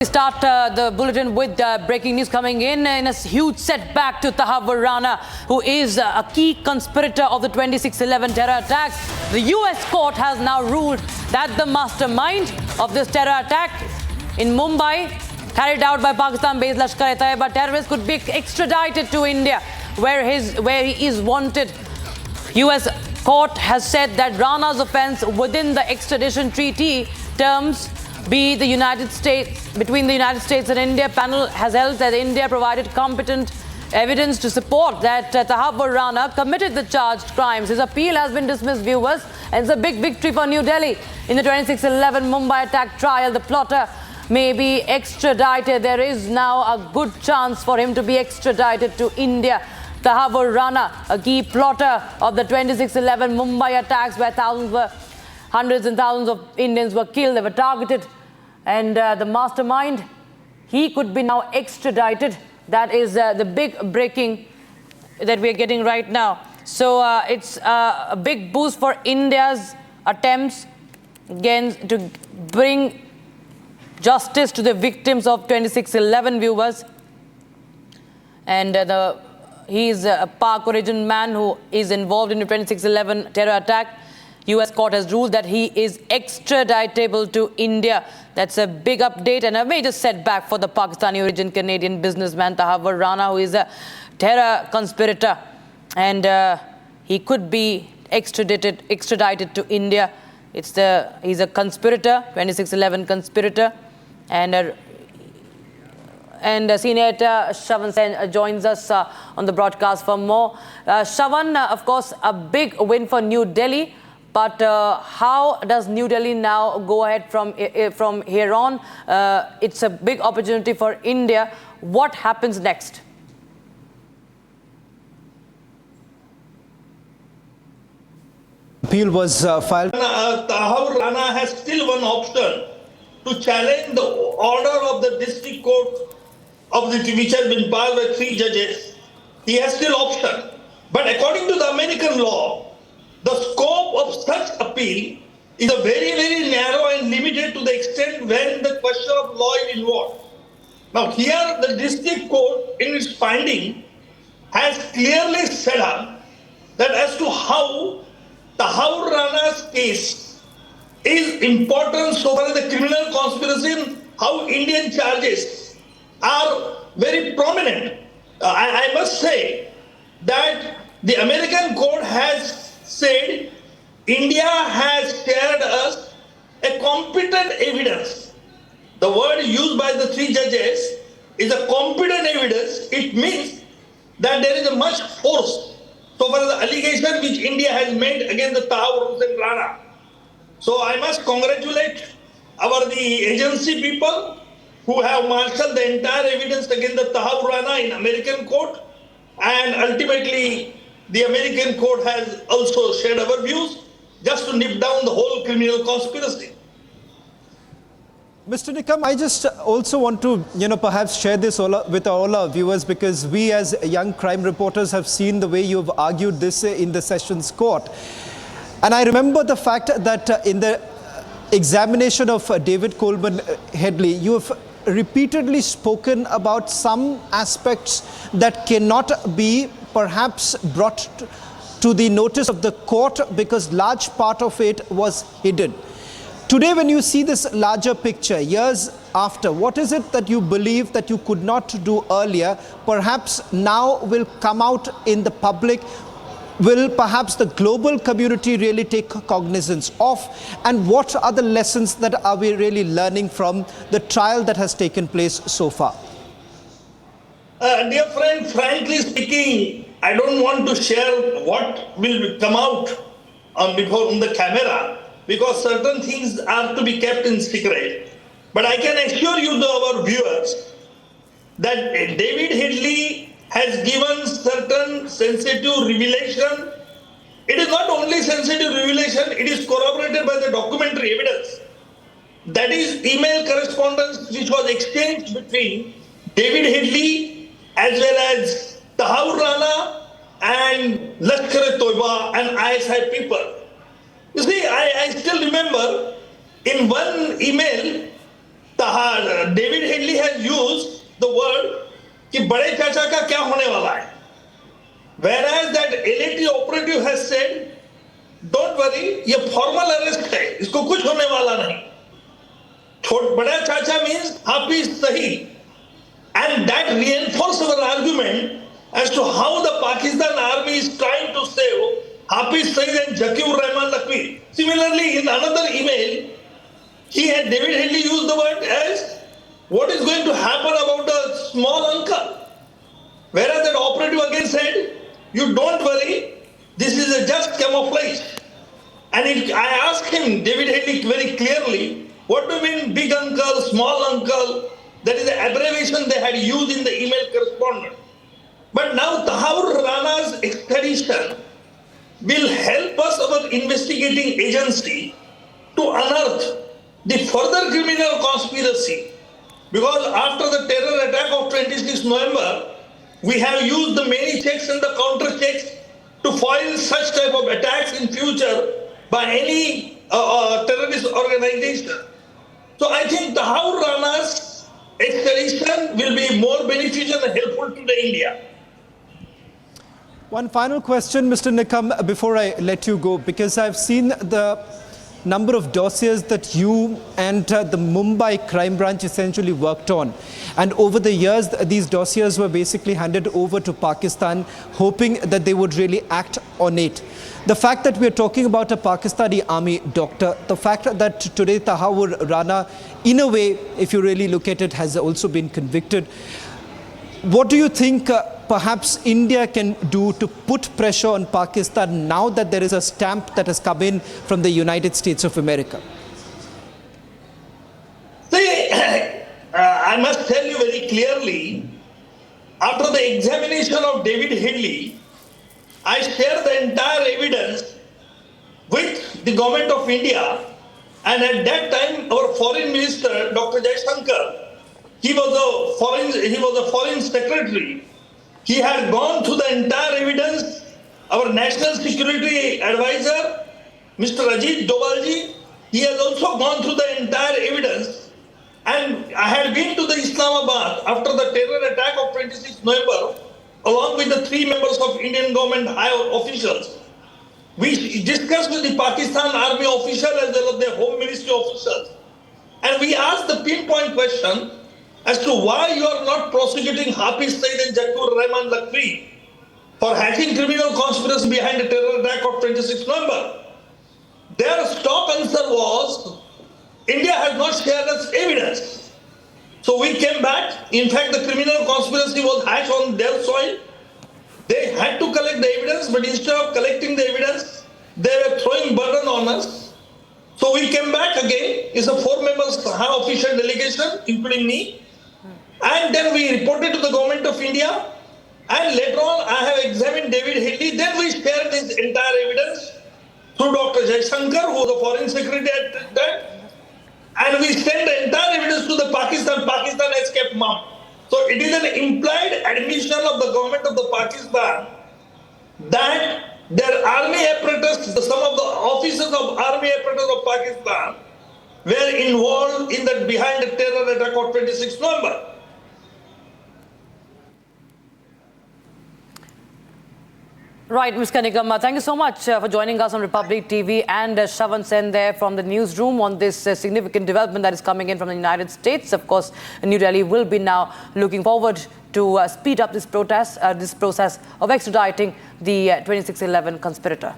We start the bulletin with breaking news coming in a huge setback to Tahawwur Rana, who is a key conspirator of the 26/11 terror attacks. The U.S. court has now ruled that the mastermind of this terror attack in Mumbai, carried out by Pakistan-based Lashkar-e-Taiba terrorists, could be extradited to India, where he is wanted. U.S. court has said that Rana's offence within the extradition treaty terms between the United States and India. Panel has held that India provided competent evidence to support that Tahawwur Rana committed the charged crimes. His appeal has been dismissed, viewers, and it's a big victory for New Delhi. In the 26/11 Mumbai attack trial, the plotter may be extradited. There is now a good chance for him to be extradited to India. Tahawwur Rana, a key plotter of the 26/11 Mumbai attacks, where hundreds and thousands of Indians were killed, they were targeted, and the mastermind, he could be now extradited. That is the big breaking that we are getting right now. So it's a big boost for India's attempts again to bring justice to the victims of 26/11, viewers. And he is a Pak-origin man who is involved in the 26/11 terror attack. U.S. court has ruled that he is extraditable to India. That's a big update and a major setback for the Pakistani-origin Canadian businessman Tahawwur Rana, who is a terror conspirator, and he could be extradited to India. He's a conspirator, 26/11 conspirator, and Senator Shravan Sen joins us on the broadcast for more. Shravan, of course, a big win for New Delhi. But how does New Delhi now go ahead from here on? It's a big opportunity for India. What happens next? Appeal was filed. Tahawwur Rana has still one option to challenge the order of the district court which has been passed by 3 judges. He has still option. But according to the American law, the scope of such appeal is a very, very narrow and limited to the extent when the question of law is involved. Now here the district court in its finding has clearly set up that as to how Tahawwur Rana's case is important so far as the criminal conspiracy, how Indian charges are very prominent. I must say that the American court has said India has shared us a competent evidence. The word used by the 3 judges is a competent evidence. It means that there is a much force so far as the allegation which India has made against the Tahawwur Hussain Rana. So I must congratulate the agency people who have marshaled the entire evidence against the Tahawwur Rana in American court, and ultimately the American court has also shared our views just to nip down the whole criminal conspiracy. Mr. Nikam, I just also want to, perhaps share this with all our viewers, because we as young crime reporters have seen the way you have argued this in the Sessions Court. And I remember the fact that in the examination of David Coleman Headley, you have repeatedly spoken about some aspects that cannot be perhaps brought to the notice of the court because large part of it was hidden. Today, when you see this larger picture, years after, what is it that you believe that you could not do earlier, perhaps now will come out in the public? Will perhaps the global community really take cognizance of? And what are the lessons that are we really learning from the trial that has taken place so far? Dear friend, frankly speaking, I don't want to share what will come out on the camera, because certain things are to be kept in secret. But I can assure you, our viewers, that David Headley has given certain sensitive revelation. It is not only sensitive revelation, it is corroborated by the documentary evidence. That is email correspondence which was exchanged between David Headley as well as Tahawwur Rana and Lashkar-e-Taiba and ISI people. You see, I still remember in one email, David Headley has used the word कि बड़े चाचा का क्या होने वाला है, whereas that LAT operative has said, don't worry, ये formal arrest है, इसको कुछ होने वाला नहीं. बड़ा चाचा means Hafiz Sahi, and that reinforces our argument as to how the Pakistan army is trying to save Hafiz Saeed and Tahawwur Rahman Lakwi. Similarly, in another email, David Headley used the word as what is going to happen about a small uncle. Whereas that operative again said, you don't worry, this is a just camouflage. And I asked him, David Headley, very clearly, what do you mean big uncle, small uncle? That is the abbreviation they had used in the email correspondence. But now Tahawwur Rana's extradition will help us, our investigating agency, to unearth the further criminal conspiracy. Because after the terror attack of 26 November, we have used the many checks and the counter checks to foil such type of attacks in future by any terrorist organization. So I think Tahawwur Rana's extradition will be more beneficial and helpful to the India. One final question, Mr. Nikam, before I let you go, because I've seen the number of dossiers that you and the Mumbai crime branch essentially worked on. And over the years, these dossiers were basically handed over to Pakistan, hoping that they would really act on it. The fact that we're talking about a Pakistani army doctor, the fact that today Tahawwur Rana, in a way, if you really look at it, has also been convicted. What do you think perhaps India can do to put pressure on Pakistan now that there is a stamp that has come in from the United States of America? See, I must tell you very clearly, after the examination of David Headley, I shared the entire evidence with the government of India, and at that time our foreign minister, Dr. Jaishankar, he was a foreign secretary. He had gone through the entire evidence. Our national security advisor, Mr. Ajit Dovalji, he has also gone through the entire evidence. And I had been to the Islamabad after the terror attack of 26 November, along with the 3 members of Indian government high officials. We discussed with the Pakistan army official as well as their home ministry officials. And we asked the pinpoint question as to why you are not prosecuting Hafiz Saeed and Tahawwur Rahman Lakwi for hacking criminal conspiracy behind the terror attack of 26 November. Their stock answer was, India has not shared us evidence. So we came back. In fact, the criminal conspiracy was hatched on their soil. They had to collect the evidence, but instead of collecting the evidence, they were throwing burden on us. So we came back again. It's a 4 members high official delegation, including me. And then we reported to the government of India. And later on, I have examined David Headley. Then we shared this entire evidence through Dr. Jaishankar, who was the foreign secretary at that. And we sent the entire evidence to the Pakistan. Pakistan has kept mum. So it is an implied admission of the government of the Pakistan that their army apparatus, some of the officers of army apparatus of Pakistan were involved in that behind the terror attack of 26 November. Right, Ms. Kanikam, thank you so much for joining us on Republic TV, and Shravan Sen there from the newsroom on this significant development that is coming in from the United States. Of course, New Delhi will be now looking forward to speed up this process of extraditing the 2611 conspirator.